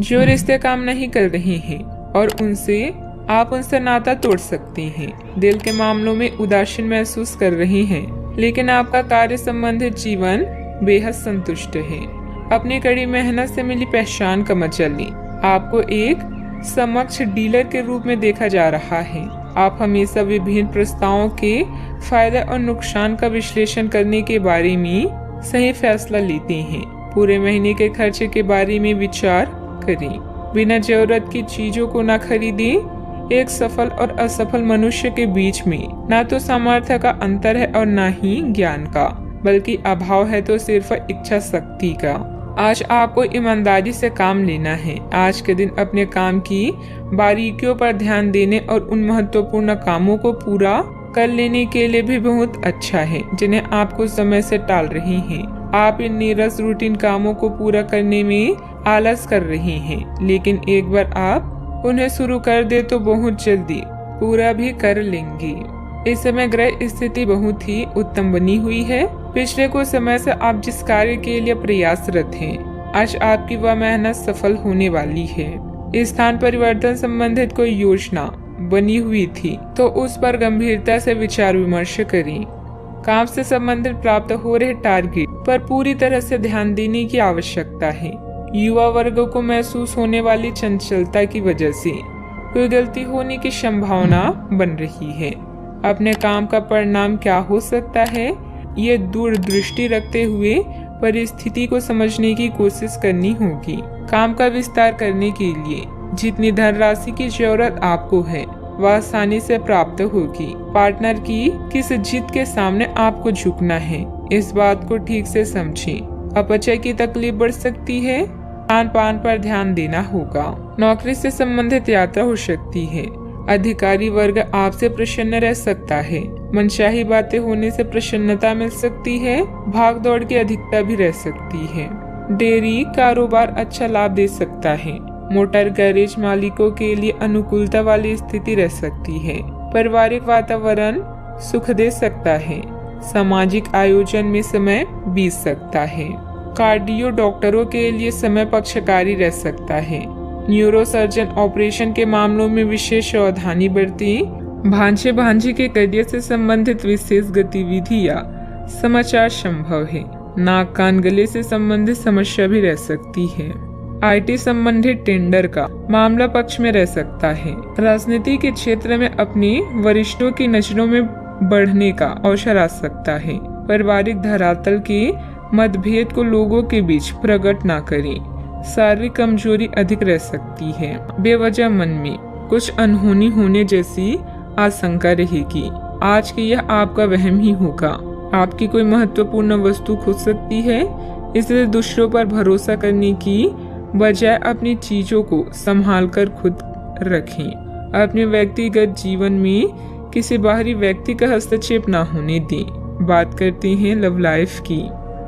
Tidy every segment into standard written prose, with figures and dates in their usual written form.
जो रिश्ते काम नहीं कर रहे हैं और आप उनसे नाता तोड़ सकते हैं। दिल के मामलों में उदासीन महसूस कर रहे हैं, लेकिन आपका कार्य संबंधित जीवन बेहद संतुष्ट है। अपनी कड़ी मेहनत से मिली पहचान का मजा लें। आपको एक समक्ष डीलर के रूप में देखा जा रहा है। आप हमेशा विभिन्न प्रस्तावों के फायदे और नुकसान का विश्लेषण करने के बारे में सही फैसला लेते हैं। पूरे महीने के खर्चे के बारे में विचार करें। बिना जरूरत की चीजों को न खरीदें। एक सफल और असफल मनुष्य के बीच में न तो सामर्थ्य का अंतर है और न ही ज्ञान का, बल्कि अभाव है तो सिर्फ इच्छा शक्ति का। आज आपको ईमानदारी से काम लेना है। आज के दिन अपने काम की बारीकियों पर ध्यान देने और उन महत्वपूर्ण कामों को पूरा कर लेने के लिए भी बहुत अच्छा है जिन्हें आप कुछ समय से टाल रहे हैं। आप इन नीरस रूटीन कामों को पूरा करने में आलस कर रहे हैं, लेकिन एक बार आप उन्हें शुरू कर दे तो बहुत जल्दी पूरा भी कर लेंगे। इस समय ग्रह स्थिति बहुत ही उत्तम बनी हुई है। पिछले कुछ समय से आप जिस कार्य के लिए प्रयासरत हैं, आज आपकी वह मेहनत सफल होने वाली है। स्थान परिवर्तन संबंधित कोई योजना बनी हुई थी तो उस पर गंभीरता से विचार विमर्श करें। काम से संबंधित प्राप्त हो रहे टारगेट पर पूरी तरह से ध्यान देने की आवश्यकता है। युवा वर्ग को महसूस होने वाली चंचलता की वजह से कोई गलती होने की संभावना बन रही है। अपने काम का परिणाम क्या हो सकता है, ये दूरदृष्टि रखते हुए परिस्थिति को समझने की कोशिश करनी होगी। काम का विस्तार करने के लिए जितनी धनराशि की जरूरत आपको है वह आसानी से प्राप्त होगी। पार्टनर की किस जिद के सामने आपको झुकना है, इस बात को ठीक से समझें। अपचय की तकलीफ बढ़ सकती है। खान पान पर ध्यान देना होगा। नौकरी से संबंधित यात्रा हो सकती है। अधिकारी वर्ग आपसे प्रसन्न रह सकता है। मनचाही बातें होने से प्रसन्नता मिल सकती है। भाग दौड़ की अधिकता भी रह सकती है। डेयरी कारोबार अच्छा लाभ दे सकता है। मोटर गैरेज मालिकों के लिए अनुकूलता वाली स्थिति रह सकती है। पारिवारिक वातावरण सुख दे सकता है। सामाजिक आयोजन में समय बीत सकता है। कार्डियो डॉक्टरों के लिए समय पक्षकारी रह सकता है। न्यूरोसर्जन ऑपरेशन के मामलों में विशेष सावधानी बरतें। भांजे भांजी के करियर से संबंधित विशेष गतिविधि या समाचार संभव है। नाक कान गले से संबंधित समस्या भी रह सकती है। आईटी संबंधित टेंडर का मामला पक्ष में रह सकता है। राजनीति के क्षेत्र में अपने वरिष्ठों की नजरों में बढ़ने का अवसर आ सकता है। पारिवारिक धरातल के मतभेद को लोगों के बीच प्रकट न करें। शारीरिक कमजोरी अधिक रह सकती है। बेवजह मन में कुछ अनहोनी होने जैसी आशंका रहेगी। आज की यह आपका वहम ही होगा। आपकी कोई महत्वपूर्ण वस्तु खो सकती है, इसलिए दूसरों पर भरोसा करने की बजाय अपनी चीजों को संभाल कर खुद रखें। अपने व्यक्तिगत जीवन में किसी बाहरी व्यक्ति का हस्तक्षेप न होने दें। बात करते हैं लव लाइफ की।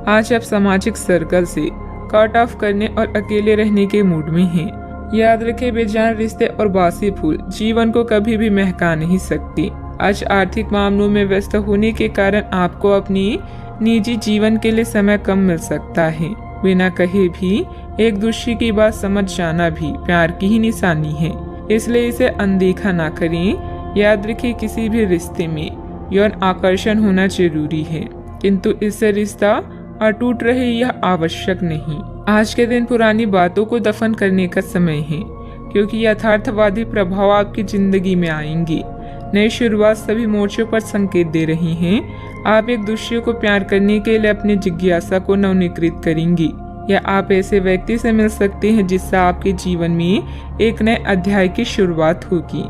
आज आप सामाजिक सर्कल से कट ऑफ करने और अकेले रहने के मूड में हैं। याद रखें, बेजान रिश्ते और बासी फूल जीवन को कभी भी महका नहीं सकते। आज आर्थिक मामलों में व्यस्त होने के कारण आपको अपनी निजी जीवन के लिए समय कम मिल सकता है। बिना कहे भी एक दूसरे की बात समझ जाना भी प्यार की ही निशानी है, इसलिए इसे अनदेखा ना करें। याद रखें, किसी भी रिश्ते में यौन आकर्षण होना जरूरी है, किंतु इससे रिश्ता अटूट रहे यह आवश्यक नहीं। आज के दिन पुरानी बातों को दफन करने का समय है, क्योंकि यथार्थवादी प्रभाव आपकी जिंदगी में आएंगे। नई शुरुआत सभी मोर्चों पर संकेत दे रही हैं। आप एक दूसरे को प्यार करने के लिए अपनी जिज्ञासा को नवनीकृत करेंगी, या आप ऐसे व्यक्ति से मिल सकते हैं जिससे आपके जीवन में एक नए अध्याय की शुरुआत होगी।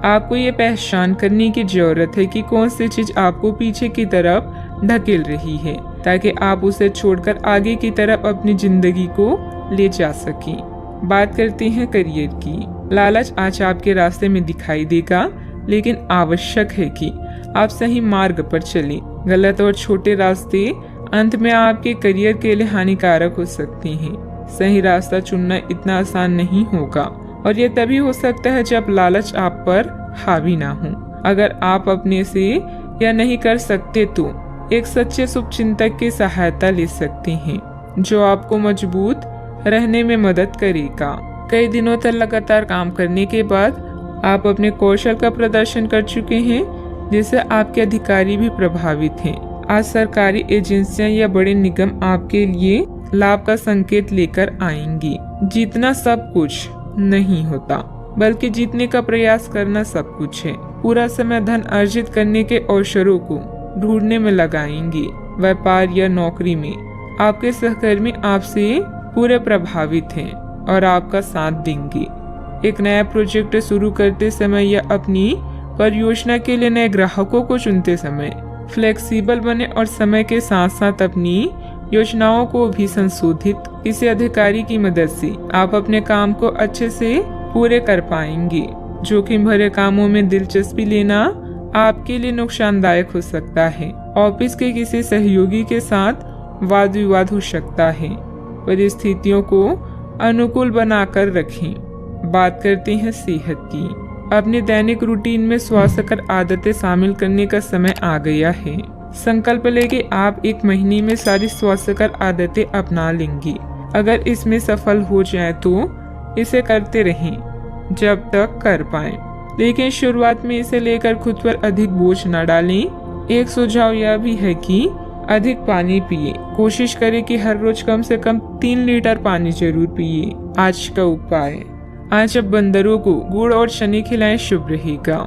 आपको ये पहचान करने की जरूरत है कि कौन सी चीज आपको पीछे की तरफ ढकेल रही है, ताकि आप उसे छोड़कर आगे की तरफ अपनी जिंदगी को ले जा सकें। बात करते हैं करियर की। लालच आज आपके रास्ते में दिखाई देगा, लेकिन आवश्यक है कि आप सही मार्ग पर चलें। गलत और छोटे रास्ते अंत में आपके करियर के लिए हानिकारक हो सकते हैं। सही रास्ता चुनना इतना आसान नहीं होगा, और यह तभी हो सकता है जब लालच आप पर हावी ना हो। अगर आप अपने से यह नहीं कर सकते तो एक सच्चे शुभचिंतक की सहायता ले सकते हैं, जो आपको मजबूत रहने में मदद करेगा। कई दिनों तक लगातार काम करने के बाद आप अपने कौशल का प्रदर्शन कर चुके हैं, जिससे आपके अधिकारी भी प्रभावित हैं। आज सरकारी एजेंसियां या बड़े निगम आपके लिए लाभ का संकेत लेकर आएंगी। जीतना सब कुछ नहीं होता, बल्कि जीतने का प्रयास करना सब कुछ है। पूरा समय धन अर्जित करने के अवसरों को ढूंढने में लगाएंगे। व्यापार या नौकरी में आपके सहकर्मी आपसे पूरे प्रभावित हैं और आपका साथ देंगे। एक नया प्रोजेक्ट शुरू करते समय या अपनी परियोजना के लिए नए ग्राहकों को चुनते समय फ्लेक्सिबल बने और समय के साथ साथ अपनी योजनाओं को भी संशोधित। किसी अधिकारी की मदद से आप अपने काम को अच्छे से पूरे कर पाएंगे। जोखिम भरे कामों में दिलचस्पी लेना आपके लिए नुकसानदायक हो सकता है। ऑफिस के किसी सहयोगी के साथ वाद विवाद हो सकता है। परिस्थितियों को अनुकूल बनाकर रखें। बात करते हैं सेहत की। अपने दैनिक रूटीन में स्वास्थ्यकर आदतें शामिल करने का समय आ गया है। संकल्प लें कि आप एक महीने में सारी स्वास्थ्यकर आदतें अपना लेंगे। अगर इसमें सफल हो जाए तो इसे करते रहें जब तक कर पाएं, लेकिन शुरुआत में इसे लेकर खुद पर अधिक बोझ न डालें। एक सुझाव यह भी है कि अधिक पानी पिए। कोशिश करें कि हर रोज कम से कम 3 लीटर पानी जरूर पिए। आज का उपाय, आज अब बंदरों को गुड़ और शनी खिलाएं, शुभ रहेगा।